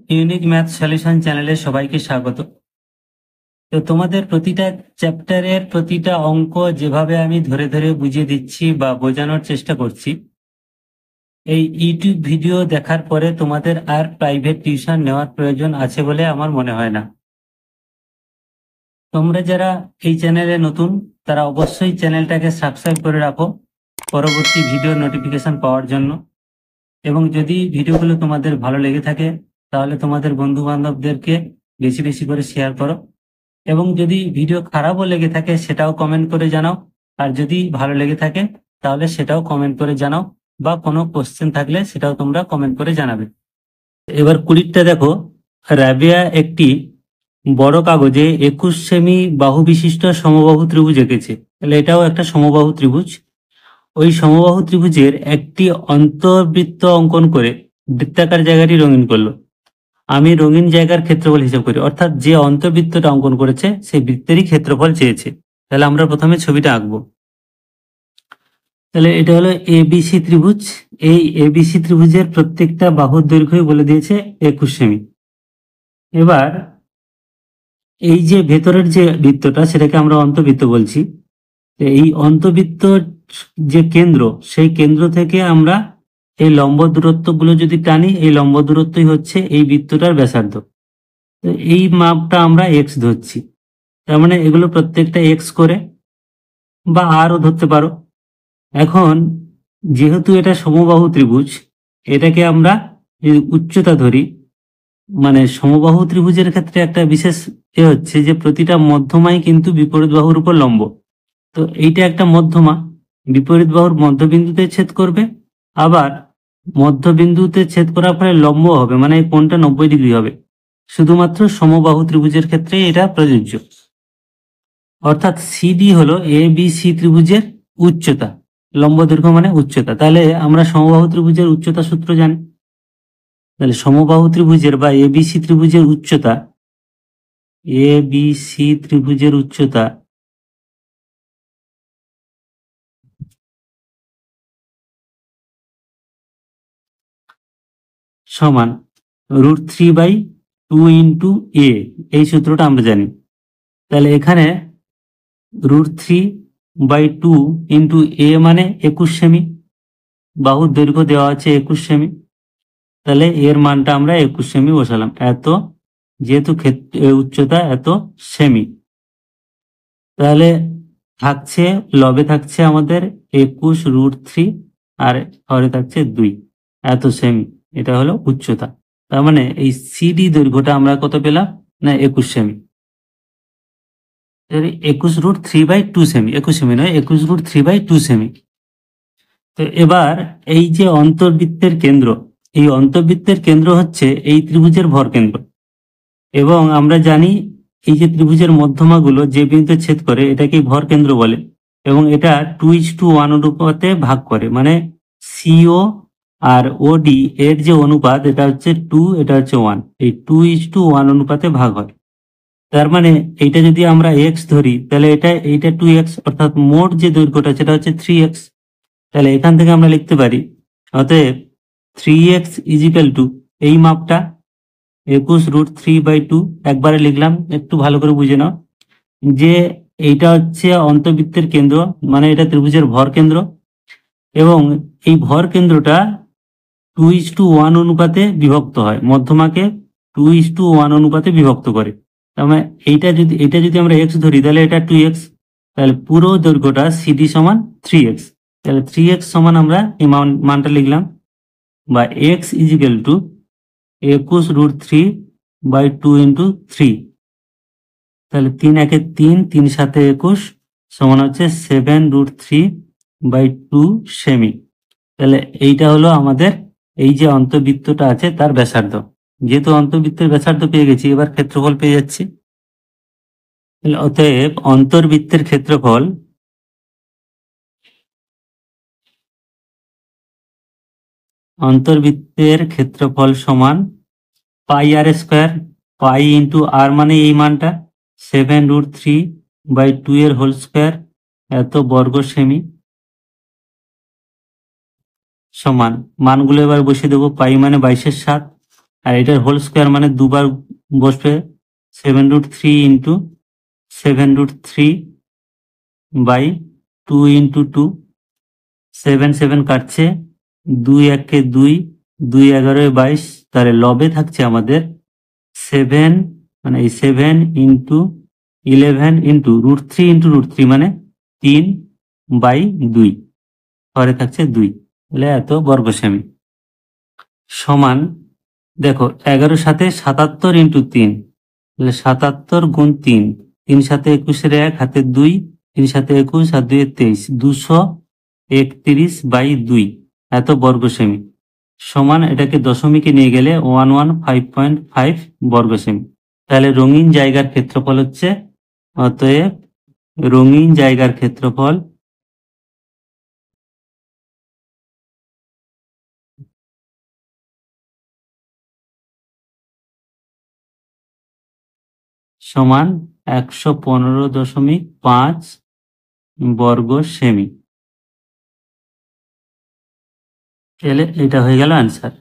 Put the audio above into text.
Unique math solution চ্যানেলে সবাইকে স্বাগত। তো তোমাদের প্রতিটা চ্যাপ্টারের প্রতিটা অঙ্ক যেভাবে আমি ধরে ধরে বুঝিয়ে দিচ্ছি বা বোঝানোর চেষ্টা করছি, এই ইউটিউব ভিডিও দেখার পরে তোমাদের আর প্রাইভেট টিউশন নেওয়ার প্রয়োজন আছে বলে আমার মনে হয় না। তোমরা যারা এই চ্যানেলে নতুন, তারা অবশ্যই চ্যানেলটাকে সাবস্ক্রাইব করে রাখো পরবর্তী ভিডিও নোটিফিকেশন পাওয়ার জন্য। এবং যদি ভিডিওগুলো তোমাদের ভালো লেগে থাকে, তাহলে তোমাদের বন্ধু বান্ধবদেরকে বেশি বেশি করে শেয়ার করো। এবং যদি ভিডিও খারাপও লেগে থাকে সেটাও কমেন্ট করে জানাও, আর যদি ভালো লেগে থাকে তাহলে সেটাও কমেন্ট করে জানাও, বা কোনো কোশ্চেন থাকলে সেটাও তোমরা কমেন্ট করে জানাবে। এবার 20টা দেখো, রাবিয়া একটি বড় কাগজে 21 সেমি বাহু বিশিষ্ট সমবাহু ত্রিভুজ এঁকেছে। তাহলে এটাও একটা সমবাহু ত্রিভুজ। ওই সমবাহু ত্রিভুজের একটি অন্তর্বৃত্ত অঙ্কন করে বৃত্তাকার জায়গাটি রঙিন করলো। আমি রঙিন জায়গার ক্ষেত্রফল হিসাব করি, অর্থাৎ যে অন্তর্বৃত্তটা অঙ্কন করেছে সেই বৃত্তেরই ক্ষেত্রফল চেয়েছে। তাহলে আমরা প্রথমে ছবিটা আঁকবো। তাহলে এটা হলো এবিসি ত্রিভুজ। এই এবিসি ত্রিভুজের প্রত্যেকটা বাহুর দৈর্ঘ্যই বলে দিয়েছে 21 সেমি। এবার এই যে ভেতরের যে বৃত্তটা, সেটাকে আমরা অন্তবৃত্ত বলছি। এই অন্তবৃত্ত যে কেন্দ্র, সেই কেন্দ্র থেকে আমরা এই লম্ব দূরত্বগুলো যদি টানি, এই লম্ব দূরত্বই হচ্ছে এই বৃত্তটার ব্যাসার্ধ। তো এই মাপটা আমরা এক্স ধরছি। তার মানে এগুলো প্রত্যেকটা এক্স করে, বা আরও ধরতে পারো। এখন যেহেতু এটা সমবাহু ত্রিভুজ, এটাকে আমরা যদি উচ্চতা ধরি, মানে সমবাহু ত্রিভুজের ক্ষেত্রে একটা বিশেষ হচ্ছে যে প্রতিটা মধ্যমাই কিন্তু বিপরীত বাহুর উপর লম্ব। তো এইটা একটা মধ্যমা, বিপরীত বাহুর মধ্যবিন্দুতে ছেদ করবে, আবার মধ্যবিন্দুতে ছেদ করার ফলে লম্ব হবে, মানে এই কোণটা 90 ডিগ্রি হবে। শুধুমাত্র সমবাহু ত্রিভুজের ক্ষেত্রে এটা প্রযোজ্য। অর্থাৎ সিডি হলো এ বি সি ত্রিভুজের উচ্চতা। লম্ব দৈর্ঘ্য মানে উচ্চতা। তাহলে আমরা সমবাহু ত্রিভুজের উচ্চতা সূত্র জানি। তাহলে সমবাহু ত্রিভুজের বা এবিসি ত্রিভুজের উচ্চতা, এবিসি ত্রিভুজের উচ্চতা সমান √3/2 ইন্টু এ। এই সূত্রটা আমরা জানি। তাহলে এখানে √3/2 ইন্টু এ মানে 21 সেমি। বাহুর দৈর্ঘ্য দেওয়া আছে 21 সেমি। তাহলে এর মানটা আমরা 21 সেমি বসালাম। এত, যেহেতু উচ্চতা এত সেমি, তাহলে থাকছে লবে থাকছে আমাদের 21√3, আর হরে থাকছে 2, এত সেমি। এটা হলো উচ্চতা। তার মানে এই সিডি দৈর্ঘ্যটা আমরা কত পেলাম না 21 সেমি। 21√3/2 সেমি, 21 সেমি নয়, 21√3/2 সেমি। তো এবার এই যে অন্তর্বৃত্তের কেন্দ্র, এই অন্তর্বৃত্তের কেন্দ্র হচ্ছে এই ত্রিভুজের ভর কেন্দ্র। এবং আমরা জানি এই যে ত্রিভুজের মধ্যমাগুলো যে বিন্দুতে ছেদ করে এটাকেই ভর কেন্দ্র বলে। এবং এটা 2:1 অনুপাতে ভাগ করে, মানে সিও আর ওডি এর যে অনুপাত, এটা হচ্ছে 2, এটা হচ্ছে 1, এই 2:1 অনুপাতে ভাগ হয়। তার মানে এইটা যদি আমরা এক্স ধরি, তাহলে এইটা 2x, অর্থাৎ মোট যে দৈর্ঘ্যটা সেটা হচ্ছে 3x। তাহলে এখান থেকে আমরা লিখতে পারি, অতএব 3x ইজিক্যাল টু এই মাপটা 21√3/2। একবারে লিখলাম, একটু ভালো করে বুঝে নাও যে এইটা হচ্ছে অন্তর্বৃত্তের কেন্দ্র, মানে এটা ত্রিভুজের ভর কেন্দ্র। এবং এই ভর কেন্দ্রটা 2:1 অনুপাতে বিভক্ত হয়, মধ্যমাকে 2:1 অনুপাতে বিভক্ত করে। তার মানে এটা যদি আমরা এক্স ধরি, তাহলে এটা 2x। তাহলে পুরো দৈর্ঘ্যটা সিডি সমান 3x। তাহলে 3x সমান আমরা এই মানটা লিখলাম, বা এক্স ইজিক্যাল টু 21√3/2 ইন্টু 3। তাহলে 3 × 3, 3 × 7 21 সমান হচ্ছে 7√3/2 সেমি। তাহলে এইটা হলো আমাদের এই যে অন্তর্বৃত্তটা আছে তার ব্যাসার্ধ। যেহেতু অন্তর্বৃত্তের ব্যাসার্ধ পেয়ে গেছি, এবার ক্ষেত্রফল পেয়ে যাচ্ছি। তাহলে অতএব অন্তর্বৃত্তের ক্ষেত্রফল সমান πr²। পাই ইন্টু আর মানে এই মানটা 7√3/2 এর হোল স্কোয়ার, এত বর্গ সেমি, সমান মানগুলো এবার বসিয়ে দেবো। পাই মানে 22/7, আর এটার হোল স্কোয়ার মানে দুবার বসবে, 7√3 ইন্টু 7√3 বাই 2 ইন্টু 2, 7 7 কাটছে, 2 1 2, 2 11 22, তাহলে লবে থাকছে আমাদের 7, মানে এই 7 ইন্টু 11 ইন্টু √3 ইন্টু √3 মানে 3/2, পরে থাকছে 2, তাহলে এত বর্গ সেমি সমান, দেখো 11 সাথে 77 ইন্টু 3, তাহলে 77 গুণ 3, 3 সাথে 21 1, হাতে 2, 3 সাথে 21 আর 2 23, 231/2 এত বর্গ সেমি সমান, এটাকে দশমিকে নিয়ে গেলে 115.5 বর্গ সেমি। তাহলে রঙিন জায়গার ক্ষেত্রফল হচ্ছে, অতএব রঙিন জায়গার ক্ষেত্রফল সমান 115.5 বর্গ সেমি। তাহলে এটা হয়ে গেল অ্যান্সার।